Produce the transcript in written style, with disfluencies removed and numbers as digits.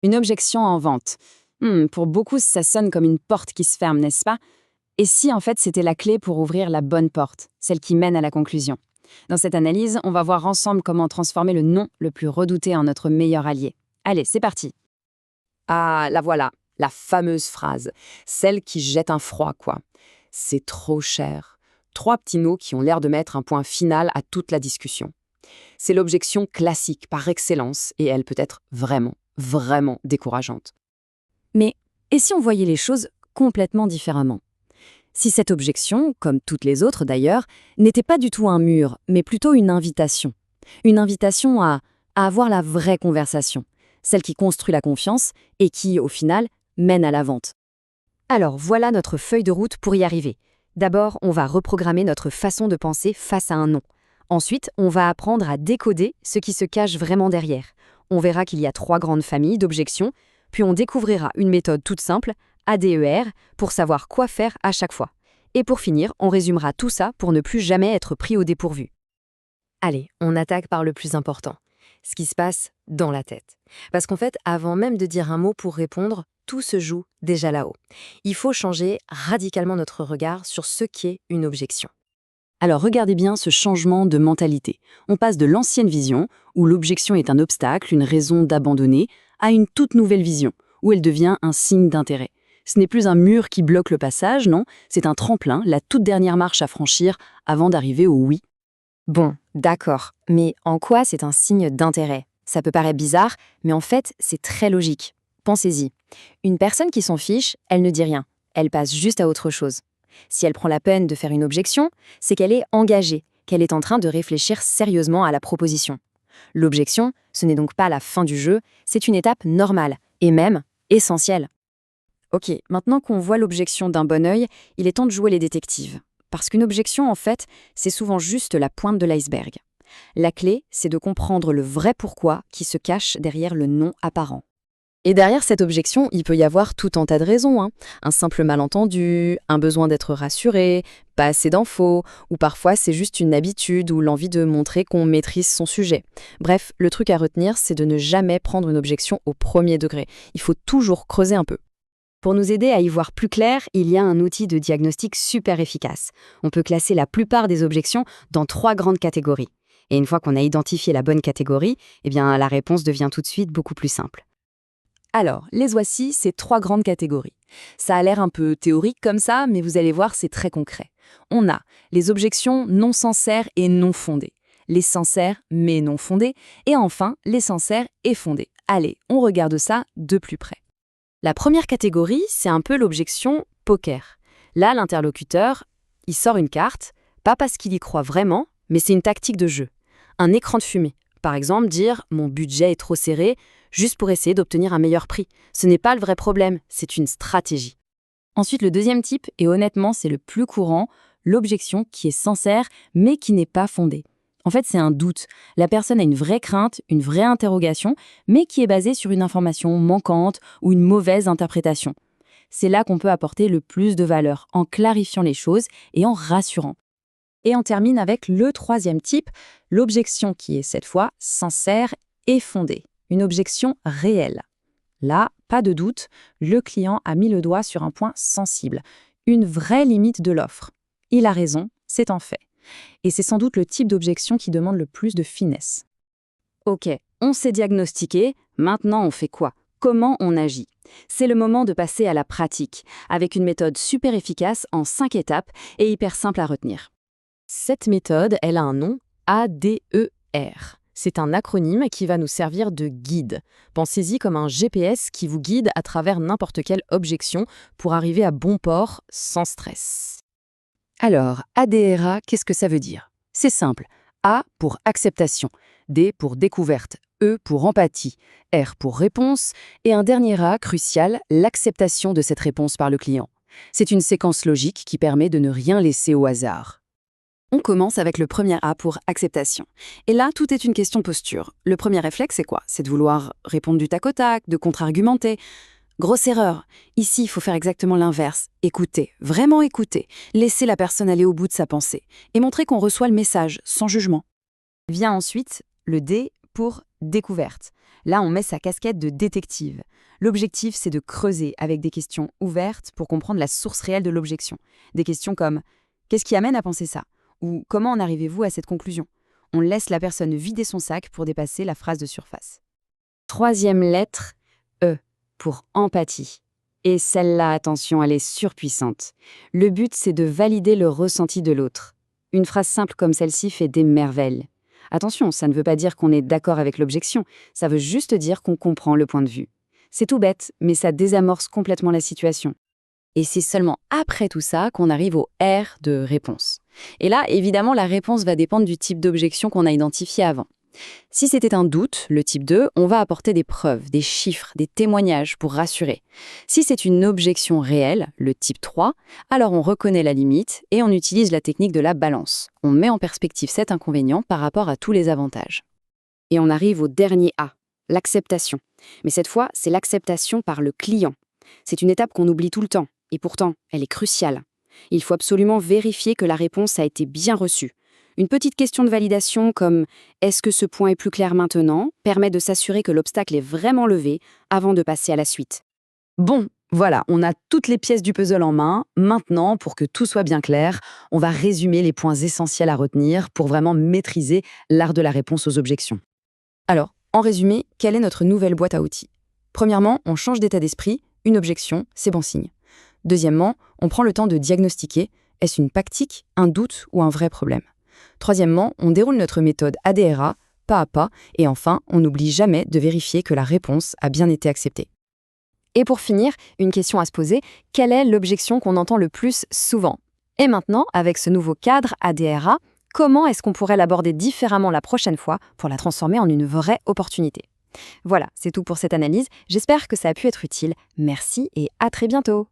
Une objection en vente. Pour beaucoup, ça sonne comme une porte qui se ferme, n'est-ce pas? Et si en fait c'était la clé pour ouvrir la bonne porte, celle qui mène à la conclusion? Dans cette analyse, on va voir ensemble comment transformer le non le plus redouté en notre meilleur allié. Allez, c'est parti. Ah, la voilà, la fameuse phrase, celle qui jette un froid, quoi. C'est trop cher. Trois petits mots qui ont l'air de mettre un point final à toute la discussion. C'est l'objection classique par excellence et elle peut être vraiment, vraiment décourageante. Mais et si on voyait les choses complètement différemment? Si cette objection, comme toutes les autres d'ailleurs, n'était pas du tout un mur, mais plutôt une invitation. Une invitation à avoir la vraie conversation, celle qui construit la confiance et qui, au final, mène à la vente. Alors voilà notre feuille de route pour y arriver. D'abord, on va reprogrammer notre façon de penser face à un non. Ensuite, on va apprendre à décoder ce qui se cache vraiment derrière. On verra qu'il y a 3 grandes familles d'objections, puis on découvrira une méthode toute simple, ADER, pour savoir quoi faire à chaque fois. Et pour finir, on résumera tout ça pour ne plus jamais être pris au dépourvu. Allez, on attaque par le plus important, ce qui se passe dans la tête. Parce qu'en fait, avant même de dire un mot pour répondre, tout se joue déjà là-haut. Il faut changer radicalement notre regard sur ce qu'est une objection. Alors regardez bien ce changement de mentalité. On passe de l'ancienne vision, où l'objection est un obstacle, une raison d'abandonner, à une toute nouvelle vision, où elle devient un signe d'intérêt. Ce n'est plus un mur qui bloque le passage, non, c'est un tremplin, la toute dernière marche à franchir avant d'arriver au oui. Bon, d'accord, mais en quoi c'est un signe d'intérêt? Ça peut paraître bizarre, mais en fait, c'est très logique. Pensez-y. Une personne qui s'en fiche, elle ne dit rien. Elle passe juste à autre chose. Si elle prend la peine de faire une objection, c'est qu'elle est engagée, qu'elle est en train de réfléchir sérieusement à la proposition. L'objection, ce n'est donc pas la fin du jeu, c'est une étape normale, et même essentielle. Ok, maintenant qu'on voit l'objection d'un bon œil, il est temps de jouer les détectives. Parce qu'une objection, en fait, c'est souvent juste la pointe de l'iceberg. La clé, c'est de comprendre le vrai pourquoi qui se cache derrière le non apparent. Et derrière cette objection, il peut y avoir tout un tas de raisons. Un simple malentendu, un besoin d'être rassuré, pas assez d'infos, ou parfois c'est juste une habitude ou l'envie de montrer qu'on maîtrise son sujet. Bref, le truc à retenir, c'est de ne jamais prendre une objection au premier degré. Il faut toujours creuser un peu. Pour nous aider à y voir plus clair, il y a un outil de diagnostic super efficace. On peut classer la plupart des objections dans 3 grandes catégories. Et une fois qu'on a identifié la bonne catégorie, la réponse devient tout de suite beaucoup plus simple. Alors, les voici, ces 3 grandes catégories. Ça a l'air un peu théorique comme ça, mais vous allez voir, c'est très concret. On a les objections non sincères et non fondées, les sincères mais non fondées, et enfin, les sincères et fondées. Allez, on regarde ça de plus près. La première catégorie, c'est un peu l'objection poker. Là, l'interlocuteur, il sort une carte, pas parce qu'il y croit vraiment, mais c'est une tactique de jeu. Un écran de fumée. Par exemple, dire « mon budget est trop serré », juste pour essayer d'obtenir un meilleur prix. Ce n'est pas le vrai problème, c'est une stratégie. Ensuite, le deuxième type, et honnêtement, c'est le plus courant, l'objection qui est sincère, mais qui n'est pas fondée. En fait, c'est un doute. La personne a une vraie crainte, une vraie interrogation, mais qui est basée sur une information manquante ou une mauvaise interprétation. C'est là qu'on peut apporter le plus de valeur, en clarifiant les choses et en rassurant. Et on termine avec le troisième type, l'objection qui est cette fois sincère et fondée. Une objection réelle. Là, pas de doute, le client a mis le doigt sur un point sensible, une vraie limite de l'offre. Il a raison, c'est un fait. Et c'est sans doute le type d'objection qui demande le plus de finesse. Ok, on s'est diagnostiqué, maintenant on fait quoi? Comment on agit? C'est le moment de passer à la pratique, avec une méthode super efficace en 5 étapes et hyper simple à retenir. Cette méthode, elle a un nom, ADER. C'est un acronyme qui va nous servir de guide. Pensez-y comme un GPS qui vous guide à travers n'importe quelle objection pour arriver à bon port sans stress. Alors, ADRA, qu'est-ce que ça veut dire? C'est simple. A pour acceptation, D pour découverte, E pour empathie, R pour réponse, et un dernier A crucial, l'acceptation de cette réponse par le client. C'est une séquence logique qui permet de ne rien laisser au hasard. On commence avec le premier A pour acceptation. Et là, tout est une question posture. Le premier réflexe, c'est quoi? C'est de vouloir répondre du tac au tac, de contre-argumenter. Grosse erreur. Ici, il faut faire exactement l'inverse. Écouter, vraiment écouter. Laisser la personne aller au bout de sa pensée. Et montrer qu'on reçoit le message, sans jugement. Vient ensuite le D pour découverte. Là, on met sa casquette de détective. L'objectif, c'est de creuser avec des questions ouvertes pour comprendre la source réelle de l'objection. Des questions comme « Qu'est-ce qui amène à penser ça ?» ou « Comment en arrivez-vous à cette conclusion ?» On laisse la personne vider son sac pour dépasser la phrase de surface. Troisième lettre, E, pour empathie. Et celle-là, attention, elle est surpuissante. Le but, c'est de valider le ressenti de l'autre. Une phrase simple comme celle-ci fait des merveilles. Attention, ça ne veut pas dire qu'on est d'accord avec l'objection, ça veut juste dire qu'on comprend le point de vue. C'est tout bête, mais ça désamorce complètement la situation. Et c'est seulement après tout ça qu'on arrive au R de réponse. Et là, évidemment, la réponse va dépendre du type d'objection qu'on a identifié avant. Si c'était un doute, le type 2, on va apporter des preuves, des chiffres, des témoignages pour rassurer. Si c'est une objection réelle, le type 3, alors on reconnaît la limite et on utilise la technique de la balance. On met en perspective cet inconvénient par rapport à tous les avantages. Et on arrive au dernier A, l'acceptation. Mais cette fois, c'est l'acceptation par le client. C'est une étape qu'on oublie tout le temps, et pourtant, elle est cruciale. Il faut absolument vérifier que la réponse a été bien reçue. Une petite question de validation comme « Est-ce que ce point est plus clair maintenant ?» permet de s'assurer que l'obstacle est vraiment levé avant de passer à la suite. Bon, voilà, on a toutes les pièces du puzzle en main. Maintenant, pour que tout soit bien clair, on va résumer les points essentiels à retenir pour vraiment maîtriser l'art de la réponse aux objections. Alors, en résumé, quelle est notre nouvelle boîte à outils ? Premièrement, on change d'état d'esprit. Une objection, c'est bon signe. Deuxièmement, on prend le temps de diagnostiquer. Est-ce une tactique, un doute ou un vrai problème ? Troisièmement, on déroule notre méthode ADRA, pas à pas, et enfin, on n'oublie jamais de vérifier que la réponse a bien été acceptée. Et pour finir, une question à se poser, quelle est l'objection qu'on entend le plus souvent ? Et maintenant, avec ce nouveau cadre ADRA, comment est-ce qu'on pourrait l'aborder différemment la prochaine fois pour la transformer en une vraie opportunité ? Voilà, c'est tout pour cette analyse. J'espère que ça a pu être utile. Merci et à très bientôt.